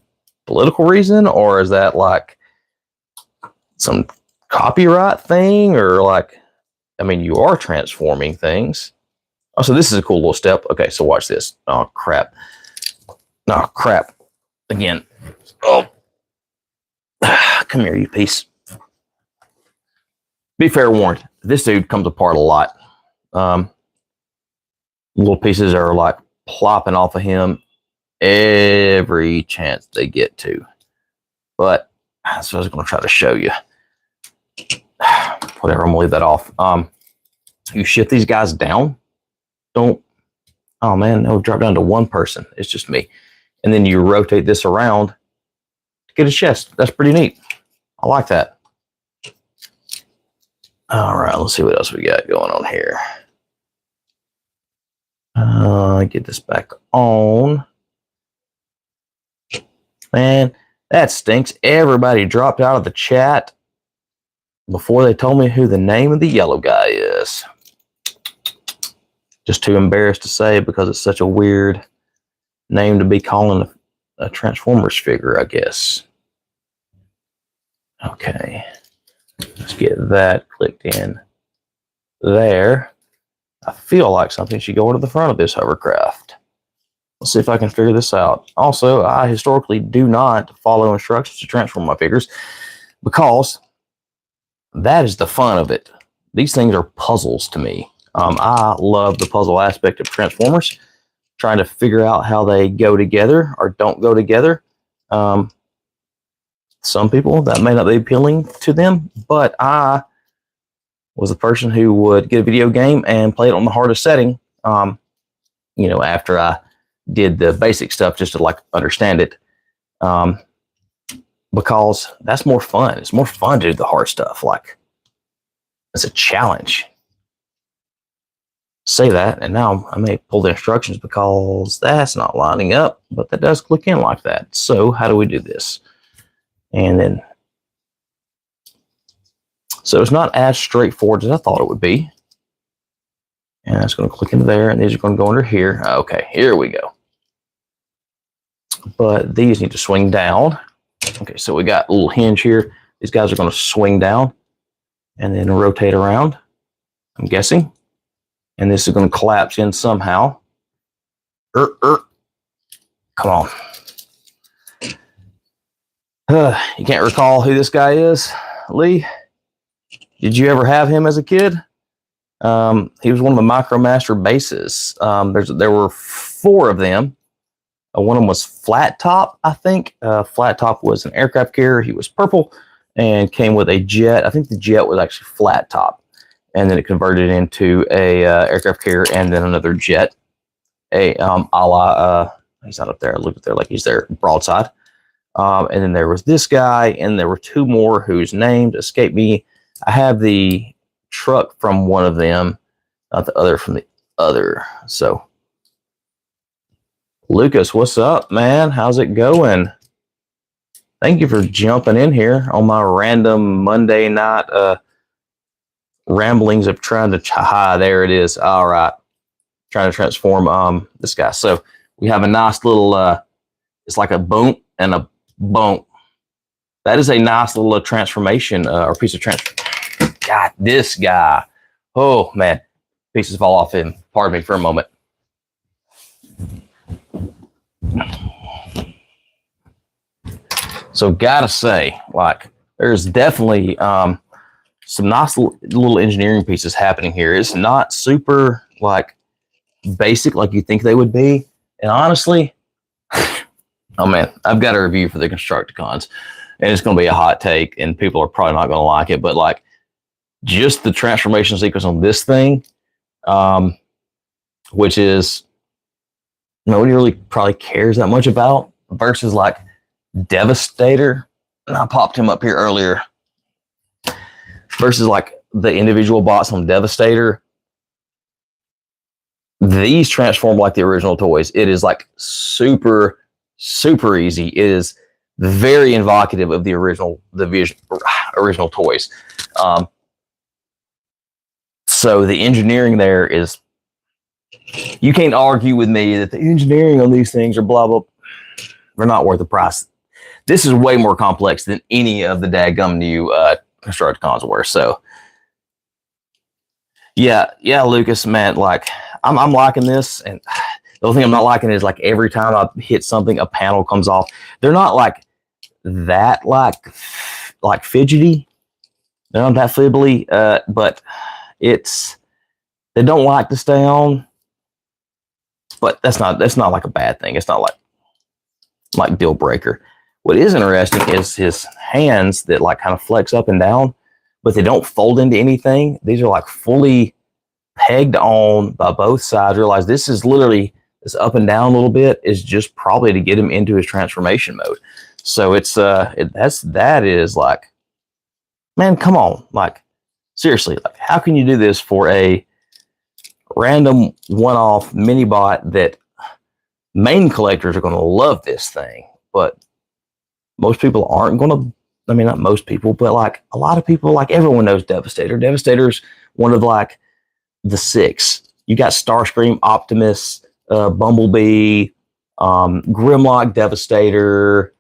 political reason, or is that like some copyright thing, or like, I mean, you are transforming things. Oh, so this is a cool little step. Okay, so watch this. Oh, crap. Oh, crap. Again. Oh. Come here, you piece. Be fair warned, this dude comes apart a lot. Little pieces are like plopping off of him every chance they get to. But that's what I was going to try to show you. Whatever, I'm going to leave that off. You shift these guys down. Oh man, no, drop down to one person. It's just me. And then you rotate this around to get a chest. That's pretty neat. I like that. All right, let's see what else we got going on here. Get this back on. Man, that stinks. Everybody dropped out of the chat before they told me who the name of the yellow guy is. Just too embarrassed to say because it's such a weird name to be calling a Transformers figure, I guess. Okay. Let's get that clicked in there. I feel like something should go into the front of this hovercraft. Let's see if I can figure this out. Also, I historically do not follow instructions to transform my figures because that is the fun of it. These things are puzzles to me. I love the puzzle aspect of Transformers, trying to figure out how they go together or don't go together. Some people, that may not be appealing to them, but I was the person who would get a video game and play it on the hardest setting. After I did the basic stuff just to like understand it, because that's more fun. It's more fun to do the hard stuff. Like it's a challenge. Say that, and now I may pull the instructions because that's not lining up, but that does click in like that. So how do we do this? And then, so it's not as straightforward as I thought it would be. And it's going to click into there, and these are going to go under here. Okay, here we go. But these need to swing down. Okay, so we got a little hinge here. These guys are going to swing down and then rotate around, I'm guessing. And this is going to collapse in somehow. Come on. You can't recall who this guy is, Lee? Did you ever have him as a kid? He was one of the MicroMaster bases. There were 4 of them. One of them was Flat Top, I think. Flat Top was an aircraft carrier. He was purple and came with a jet. I think the jet was actually Flat Top. And then it converted into a aircraft carrier and then another jet. He's not up there. I looked up there like he's there broadside. And then there was this guy, and there were 2 more whose names escape me. I have the truck from one of them, not the other from the other. So, Lucas, what's up, man? How's it going? Thank you for jumping in here on my random Monday night ramblings of trying to there it is. All right, trying to transform this guy. So we have a nice little it's like a boom and a boom. That is a nice little transformation or piece of transfer. God, this guy, oh man, pieces fall off him. Pardon me for a moment. So gotta say, like, there's definitely some nice little engineering pieces happening here. It's not super like basic like you think they would be. And honestly, oh man, I've got a review for the Constructicons, and it's going to be a hot take, and people are probably not going to like it. But like, just the transformation sequence on this thing, which is nobody really probably cares that much about, versus like Devastator. And I popped him up here earlier. Versus like the individual bots on Devastator. These transform like the original toys. It is like super, super easy. It is very evocative of the original toys. So the engineering there is, you can't argue with me that the engineering on these things are blah, blah. They're not worth the price. This is way more complex than any of the dadgum new Constructicons were. So yeah, Lucas, man, like I'm liking this, and the only thing I'm not liking is like every time I hit something, a panel comes off. They're not like that, like fidgety. They're not that fiddly, but they don't like to stay on. But that's not like a bad thing. It's not like deal breaker. What is interesting is his hands that like kind of flex up and down, but they don't fold into anything. These are like fully pegged on by both sides. Realize this is literally this up and down a little bit is just probably to get him into his transformation mode. So that is like, man, come on. Like seriously, like how can you do this for a random one-off mini bot that main collectors are going to love this thing, but most people aren't going to. I mean, not most people, but like a lot of people, like everyone knows Devastator. Devastator's one of like the 6. You got Starscream, Optimus, Bumblebee, Grimlock, Devastator,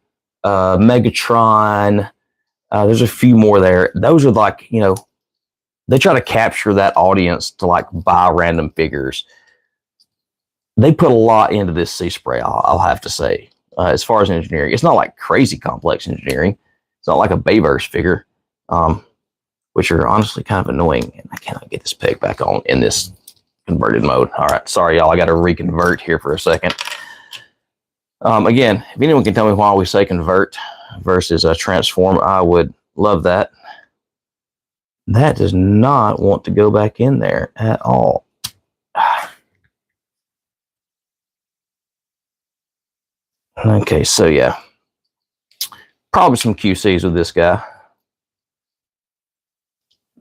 Megatron. There's a few more there. Those are like, they try to capture that audience to like buy random figures. They put a lot into this Sea Spray, I'll have to say. As far as engineering, it's not like crazy complex engineering. It's not like a Bayverse figure, which are honestly kind of annoying. And I cannot get this peg back on in this converted mode. All right, sorry, y'all. I got to reconvert here for a second. Again, if anyone can tell me why we say convert versus transform, I would love that. That does not want to go back in there at all. Okay, so yeah. Probably some QCs with this guy.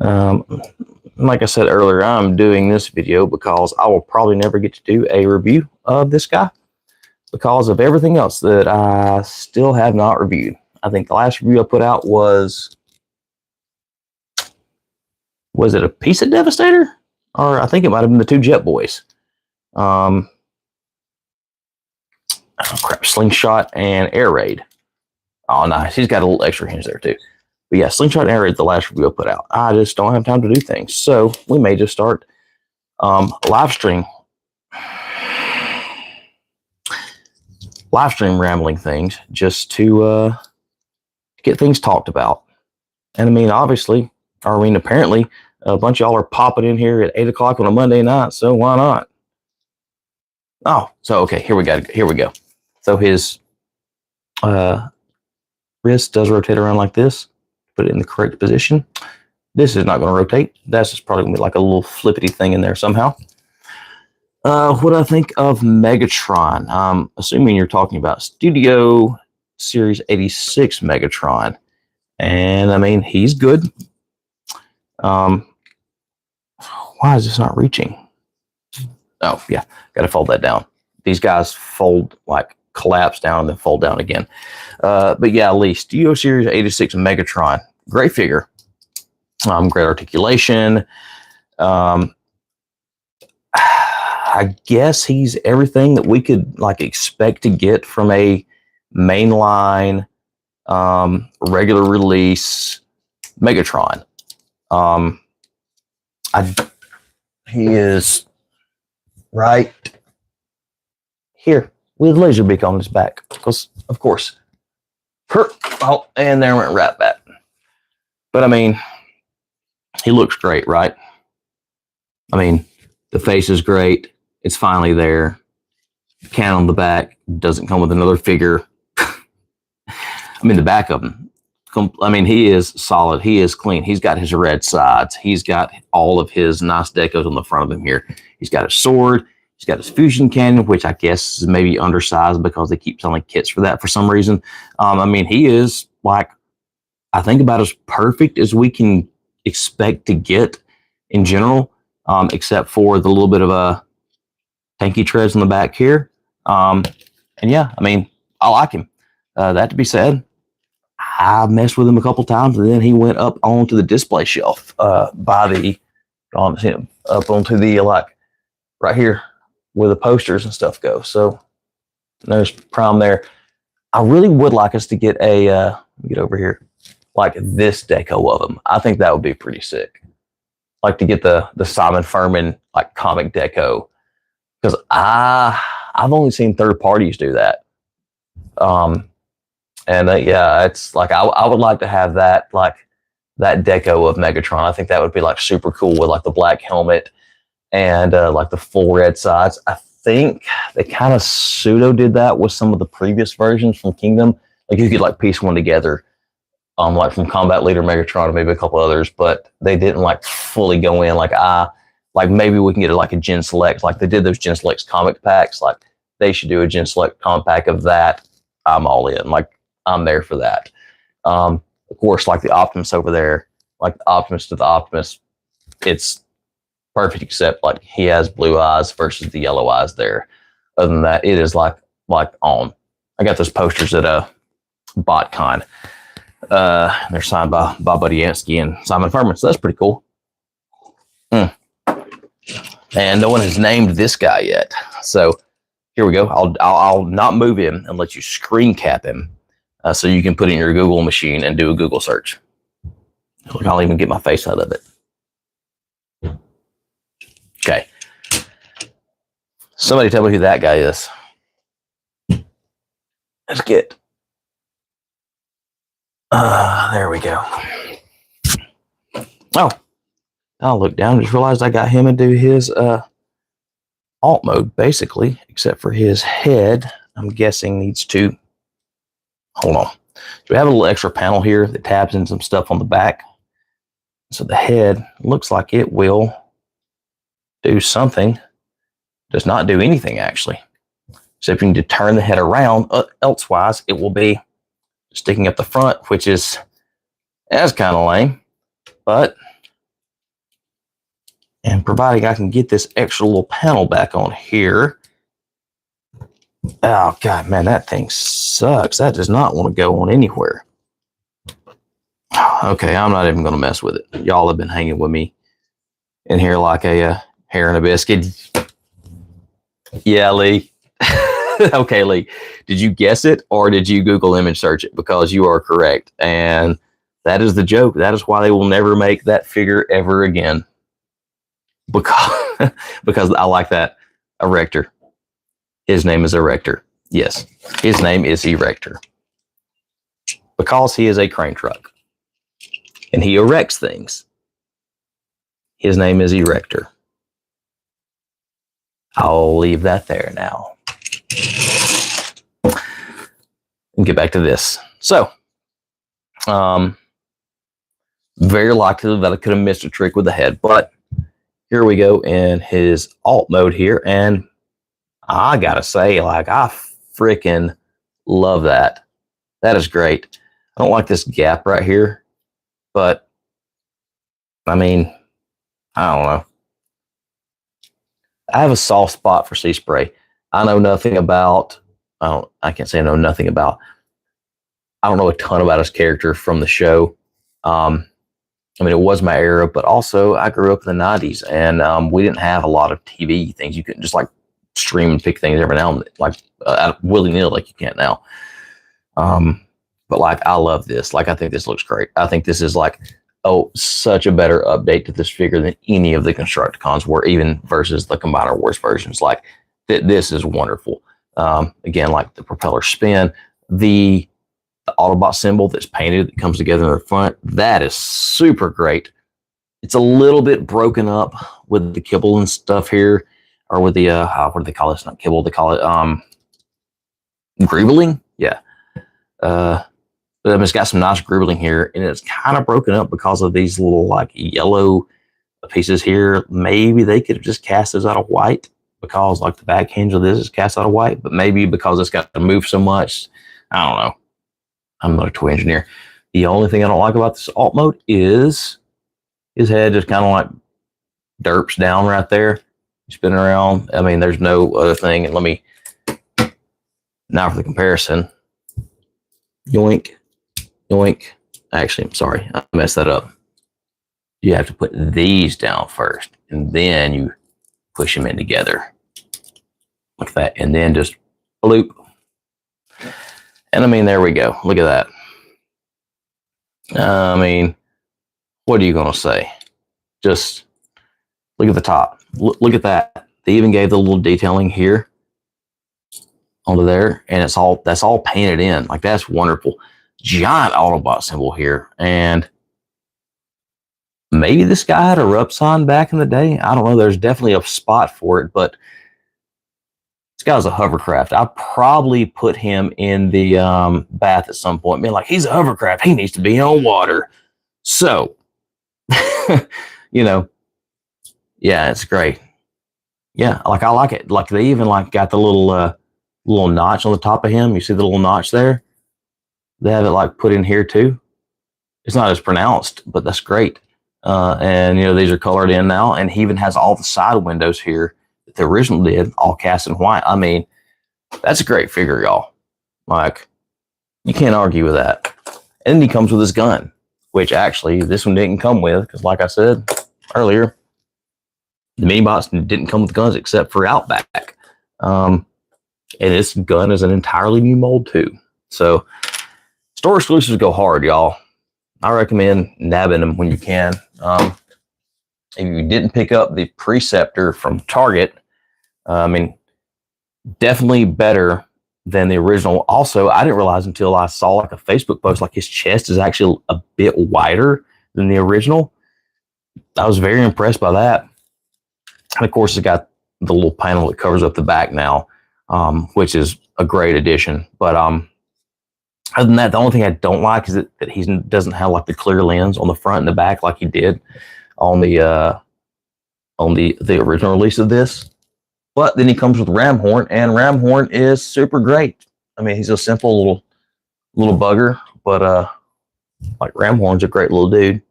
Like I said earlier, I'm doing this video because I will probably never get to do a review of this guy because of everything else that I still have not reviewed. I think the last review I put out was it a piece of Devastator? Or I think it might have been the two Jet Boys. Oh crap, Slingshot and Air Raid. Oh, nice. He's got a little extra hinge there too. But yeah, Slingshot and Air Raid, the last review I put out. I just don't have time to do things. So we may just start live stream rambling things just to get things talked about. And I mean, obviously, or I mean, apparently, a bunch of y'all are popping in here at 8 o'clock on a Monday night, so why not? Oh, so okay, here we go. So his wrist does rotate around like this. Put it in the correct position. This is not going to rotate. That's just probably going to be like a little flippity thing in there somehow. What do I think of Megatron? I'm assuming you're talking about Studio Series 86 Megatron. And I mean, he's good. Why is this not reaching? Oh, yeah. Got to fold that down. These guys fold, like collapse down and then fold down again. But yeah, Lee, Studio Series 86 Megatron. Great figure. Great articulation. I guess he's everything that we could like expect to get from a mainline regular release Megatron. He is right here with Laserbeak on his back, because of course. Oh, and there went Rat Bat. But I mean, he looks great, right? I mean, the face is great. It's finally there. The can on the back doesn't come with another figure. I mean, the back of him. I mean, he is solid. He is clean. He's got his red sides. He's got all of his nice decos on the front of him here. He's got his sword. He's got his fusion cannon, which I guess is maybe undersized because they keep selling kits for that for some reason. I mean, he is like, I think about as perfect as we can expect to get in general, except for the little bit of a tanky treads on the back here. And yeah, I mean, I like him. That to be said, I messed with him a couple times, and then he went up onto the display shelf by the, up onto the, like, right here where the posters and stuff go. So there's Prime there. I really would like us to get a, let me get over here, like this deco of him. I think that would be pretty sick. Like to get the Simon Furman, like, comic deco. Because I've only seen third parties do that. Yeah, it's like I would like to have that, like that deco of Megatron. I think that would be like super cool with like the black helmet and like the full red sides. I think they kind of pseudo did that with some of the previous versions from Kingdom. Like you could like piece one together, like from Combat Leader Megatron and maybe a couple others, but they didn't like fully go in. Like maybe we can get like a Gen Select, like they did those Gen Selects comic packs. Like they should do a Gen Select comic pack of that. I'm all in. Like I'm there for that. Of course, like the Optimus over there, like the Optimus to the Optimus, it's perfect except like he has blue eyes versus the yellow eyes there. Other than that, it is like on. I got those posters at BotCon. They're signed by Buddy Yansky and Simon Furman, so that's pretty cool. And no one has named this guy yet. So here we go. I'll not move him and let you screen cap him, so you can put it in your Google machine and do a Google search. Look, I'll even get my face out of it. Okay. Somebody tell me who that guy is. Let's get. There we go. Oh. I'll look down and just realized I got him into his alt mode, basically, except for his head, I'm guessing needs to, hold on. Do we have a little extra panel here that tabs in some stuff on the back? So the head looks like it will do something. Does not do anything, actually. So if you need to turn the head around, elsewise, it will be sticking up the front, which is, that's kind of lame. But, and providing I can get this extra little panel back on here. Oh, God, man, that thing sucks. That does not want to go on anywhere. Okay, I'm not even going to mess with it. Y'all have been hanging with me in here like a hair in a biscuit. Yeah, Lee. Okay, Lee. Did you guess it or did you Google image search it? Because you are correct. And that is the joke. That is why they will never make that figure ever again. Because I like that. Erector. His name is Erector. Yes, his name is Erector. Because he is a crane truck. And he erects things. His name is Erector. I'll leave that there now. And get back to this. So, very likely that I could have missed a trick with the head, but here we go in his alt mode here, and I gotta say, like, I freaking love that. That is great. I don't like this gap right here, but I mean, I don't know. I have a soft spot for Sea Spray. I know nothing about, I can't say I know nothing about, I don't know a ton about his character from the show. I mean, it was my era, but also I grew up in the 90s and we didn't have a lot of TV things. You couldn't just like stream and pick things every now and then, like willy-nilly like you can't now. But like, I love this. Like, I think this looks great. I think this is like, oh, such a better update to this figure than any of the Constructicons were, even versus the Combiner Wars versions. Like, this is wonderful. Again, like the propeller spin, the Autobot symbol that's painted that comes together in the front, that is super great. It's a little bit broken up with the kibble and stuff here, or with the what do they call this? Not kibble, they call it greebling. Yeah. But it's got some nice greebling here, and it's kind of broken up because of these little like yellow pieces here. Maybe they could have just cast those out of white, because like the back hinge of this is cast out of white, but maybe because it's got to move so much, I don't know. I'm not a toy engineer. The only thing I don't like about this alt mode is his head just kind of like derps down right there, spinning around. I mean, there's no other thing. And let me, now for the comparison. Yoink, yoink. Actually, I'm sorry, I messed that up. You have to put these down first, and then you push them in together like that, and then just bloop. And I mean, there we go. Look at that. I mean, what are you going to say? Just look at the top. Look at that. They even gave the little detailing here onto there, and that's all painted in. Like, that's wonderful. Giant Autobot symbol here, and maybe this guy had a Rupp sign back in the day. I don't know. There's definitely a spot for it, but this guy's a hovercraft. I probably put him in the bath at some point, being like, he's a hovercraft. He needs to be on water. So, you know, yeah, it's great. Yeah, like, I like it. Like, they even like got the little notch on the top of him. You see the little notch there? They have it like put in here too. It's not as pronounced, but that's great. And you know, these are colored in now, and he even has all the side windows here that the original did, all cast in white. I mean, that's a great figure, y'all. Like, you can't argue with that. And then he comes with his gun, which actually this one didn't come with, because like I said earlier, the Mini-Bots didn't come with guns except for Outback. And this gun is an entirely new mold too. So store exclusives go hard, y'all. I recommend nabbing them when you can. If you didn't pick up the Preceptor from Target, I mean, definitely better than the original. Also, I didn't realize until I saw like a Facebook post, like his chest is actually a bit wider than the original. I was very impressed by that. And of course, it's got the little panel that covers up the back now, which is a great addition. But Other than that, the only thing I don't like is that he doesn't have like the clear lens on the front and the back like he did on the original release of this. But then he comes with ram horn, and ram horn is super great. I mean, he's a simple little bugger, but like ram horn's a great little dude.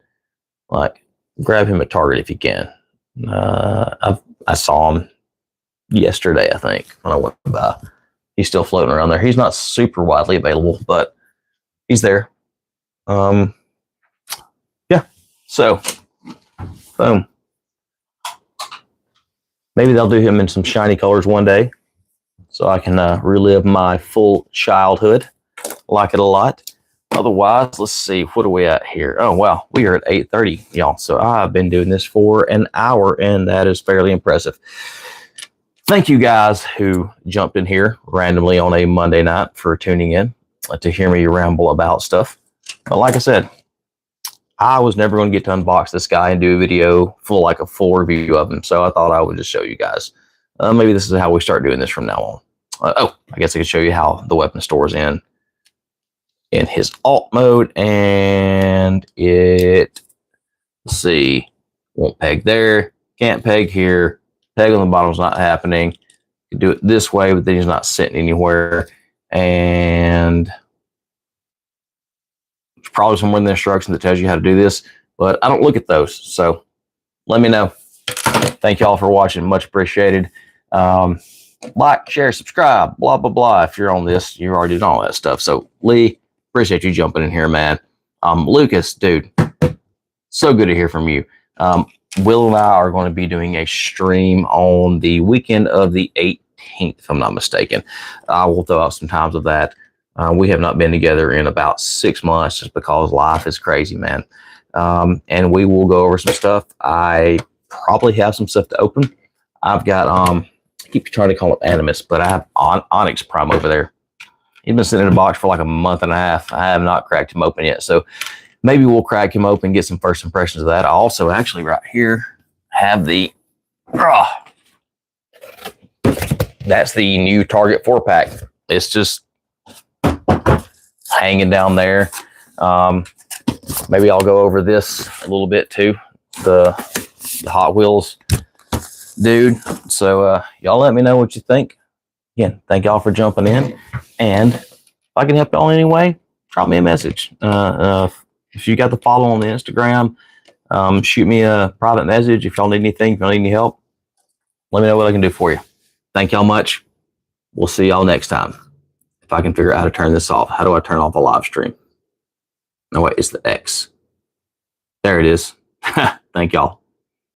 Like, grab him at Target if you can. I saw him yesterday, I think, when I went by. He's still floating around there. He's not super widely available, but he's there. Yeah. So, boom. Maybe they'll do him in some shiny colors one day, so I can relive my full childhood. Like it a lot. Otherwise, let's see, what are we at here? Oh, wow, we are at 8:30, y'all. So I've been doing this for an hour, and that is fairly impressive. Thank you guys who jumped in here randomly on a Monday night for tuning in to hear me ramble about stuff. But like I said, I was never going to get to unbox this guy and do a video full, like a full review of him. So I thought I would just show you guys. Maybe this is how we start doing this from now on. I guess I could show you how the weapon stores in his alt mode, and it, let's see, won't peg there, can't peg here, peg on the bottom is not happening. You do it this way, but then he's not sitting anywhere, and there's probably somewhere in the instructions that tells you how to do this, but I don't look at those, so let me know. Thank y'all for watching, much appreciated. Like, share, subscribe, blah blah blah. If you're on this, you already know all that stuff. So Lee, appreciate you jumping in here, man. Lucas, dude, so good to hear from you. Will and I are going to be doing a stream on the weekend of the 18th, if I'm not mistaken. I will throw out some times of that. We have not been together in about 6 months just because life is crazy, man. And we will go over some stuff. I probably have some stuff to open. I've got, I keep trying to call it Animus, but I have Onyx Prime over there. He's been sitting in a box for like a month and a half. I have not cracked him open yet. So maybe we'll crack him open and get some first impressions of that. I also actually right here have the, that's the new Target 4-pack. It's just hanging down there. Maybe I'll go over this a little bit too. The Hot Wheels dude. So y'all let me know what you think. Again, thank y'all for jumping in. And if I can help y'all in any way, drop me a message. If you got the follow on the Instagram, shoot me a private message. If y'all need anything, if y'all need any help, let me know what I can do for you. Thank y'all much. We'll see y'all next time. If I can figure out how to turn this off. How do I turn off a live stream? No, wait, it's the X. There it is. Thank y'all.